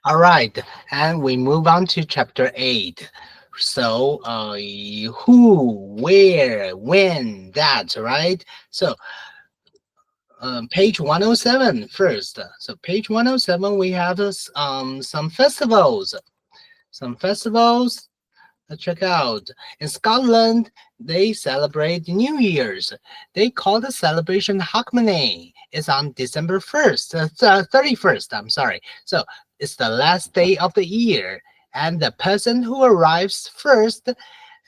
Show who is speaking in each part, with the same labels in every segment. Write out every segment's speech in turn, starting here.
Speaker 1: All right, and we move on to chapter 8. So, who, where, when, that, right? So, page 107 first. So, page 107, we have some festivals. Some festivals. Check out. In Scotland, they celebrate New Year's. They call the celebration Hogmanay. It's on December 1st, 31st, I'm sorry. So it's the last day of the year. And the person who arrives first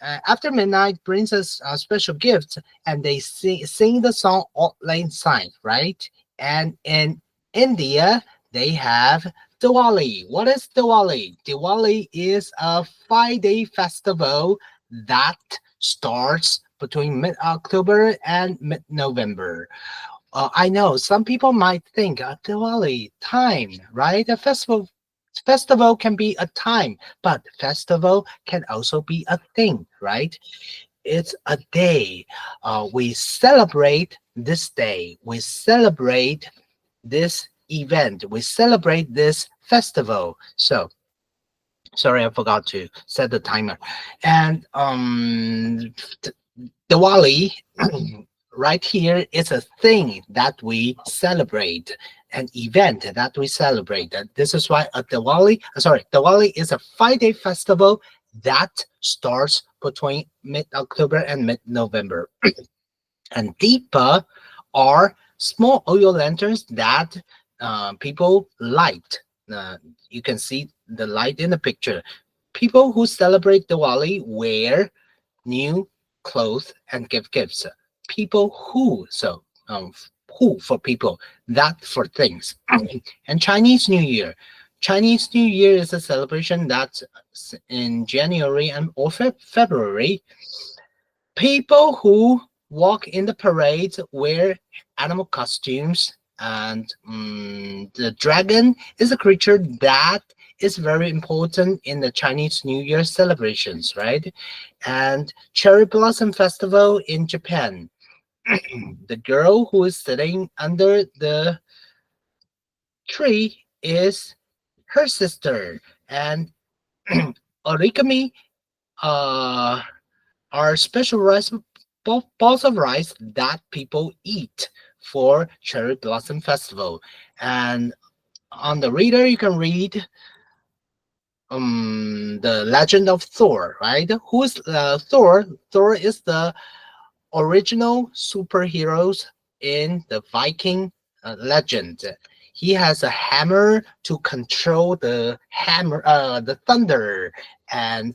Speaker 1: after midnight brings us a special gift and they sing the song Auld Lang Syne, right? And in India, they have Diwali. What is Diwali? Diwali is a 5-day festival that starts between mid-October and mid-November. I know some people might think Diwali time, right? A festival can be a time, but festival can also be a thing, right? It's a day. We celebrate this day. We celebrate this event. We celebrate this festival. So sorry, I forgot to set the timer. And Diwali right here is a thing that we celebrate, an event that we celebrate. And this is why Diwali is a 5-day festival that starts between mid-October and mid-November. And Deepa are small oil lanterns that people light. You can see the light in the picture. People who celebrate Diwali wear new clothes and give gifts. People who, who for people, that for things. And Chinese New Year. Chinese New Year is a celebration that's in January and or February. People who walk in the parades wear animal costumes, and the dragon is a creature that is very important in the Chinese New Year celebrations, right? And Cherry Blossom Festival in Japan. The girl who is sitting under the tree is her sister, and origami uh, are special rice balls of rice that people eat for Cherry Blossom Festival. And on the reader, you can read the legend of Thor, right? Who's Thor? Thor is the original superheroes in the Viking legend. He has a hammer to control the thunder, and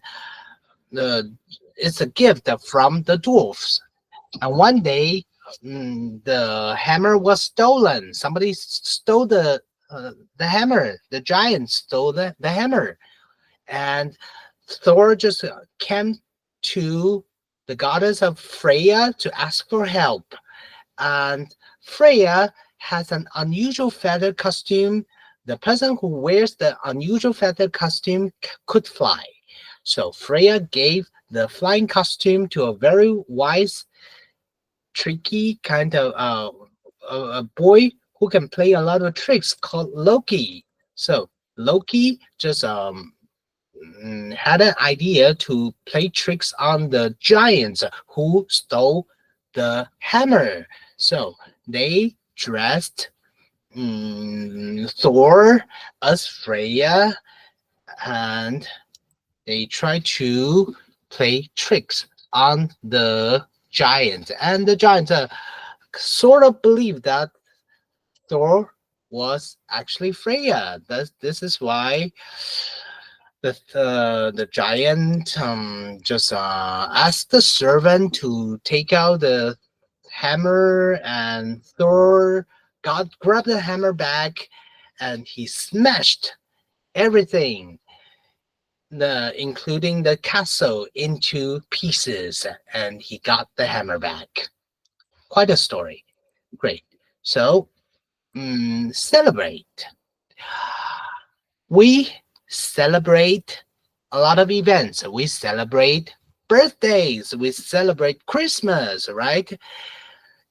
Speaker 1: the it's a gift from the dwarfs. And one day, the hammer was stolen. Somebody stole the hammer. The giant stole the hammer, and Thor just came to the goddess of Freya to ask for help. And Freya has an unusual feather costume. The person who wears the unusual feather costume could fly. So Freya gave the flying costume to a very wise, tricky kind of a boy who can play a lot of tricks called Loki. So Loki just had an idea to play tricks on the giants who stole the hammer. So they dressed Thor as Freya, and they tried to play tricks on the giants. And the giants sort of believed that Thor was actually Freya. This is why the giant just asked the servant to take out the hammer, and Thor grabbed the hammer back, and he smashed everything, including the castle, into pieces, and he got the hammer back. Quite a story. Great. So celebrate. We celebrate a lot of events. We celebrate birthdays. We celebrate Christmas, right?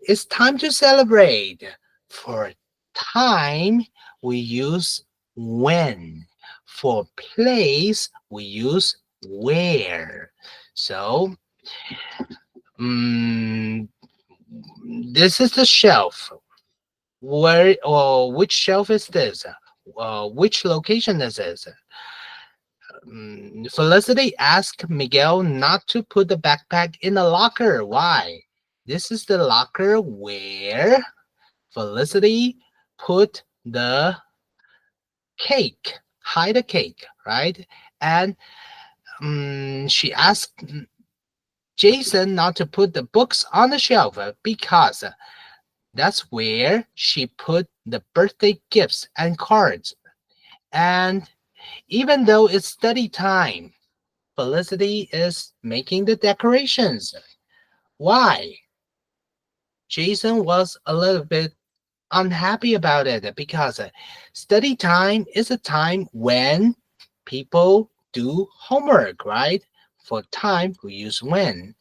Speaker 1: It's time to celebrate. For time, we use when. For place, we use where. So, mm, this is the shelf. Where or which shelf is this? Which location is this? Felicity asked Miguel not to put the backpack in the locker. Why? This is the locker where Felicity put the cake, hide the cake, right? And she asked Jason not to put the books on the shelf because that's where she put the birthday gifts and cards. And even though it's study time, Felicity is making the decorations. Why? Jason was a little bit unhappy about it because study time is a time when people do homework, right? For time, we use when.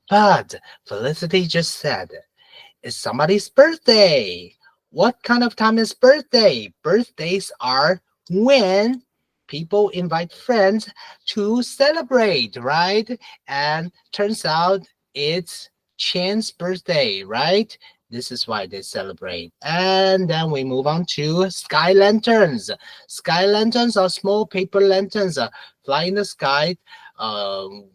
Speaker 1: But Felicity just said, it's somebody's birthday. What kind of time is birthday? Birthdays are when people invite friends to celebrate, right? And turns out it's Chan's birthday, right? This is why they celebrate. And then we move on to sky lanterns. Sky lanterns are small paper lanterns fly in the sky,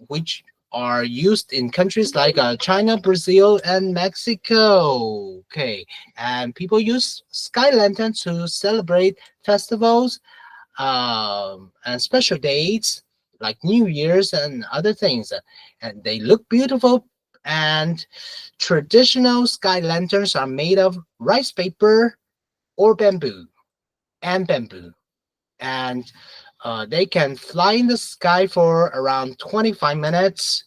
Speaker 1: which are used in countries like China, Brazil, and Mexico. Okay, and people use sky lanterns to celebrate festivals and special dates like New Year's and other things. And they look beautiful. And traditional sky lanterns are made of rice paper or bamboo. And they can fly in the sky for around 25 minutes.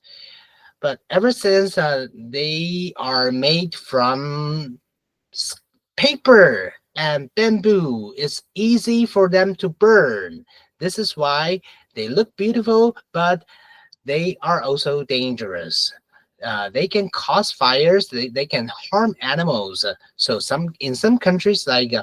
Speaker 1: But ever since they are made from paper and bamboo, it's easy for them to burn. This is why they look beautiful, but they are also dangerous. They can cause fires. They can harm animals. So in some countries like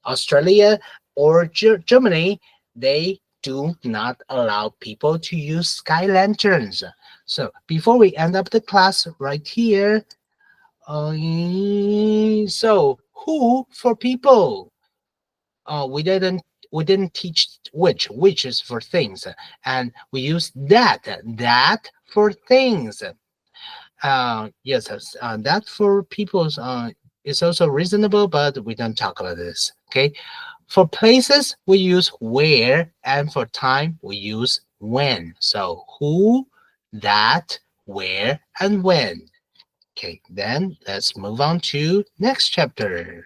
Speaker 1: Australia or Germany, they do not allow people to use sky lanterns. So before we end up the class right here, so who for people? We didn't teach which is for things, and we use that for things. Yes, that for people is also reasonable, but we don't talk about this. Okay, for places we use where, and for time we use when. So who, that, where, and when. Okay, then let's move on to next chapter.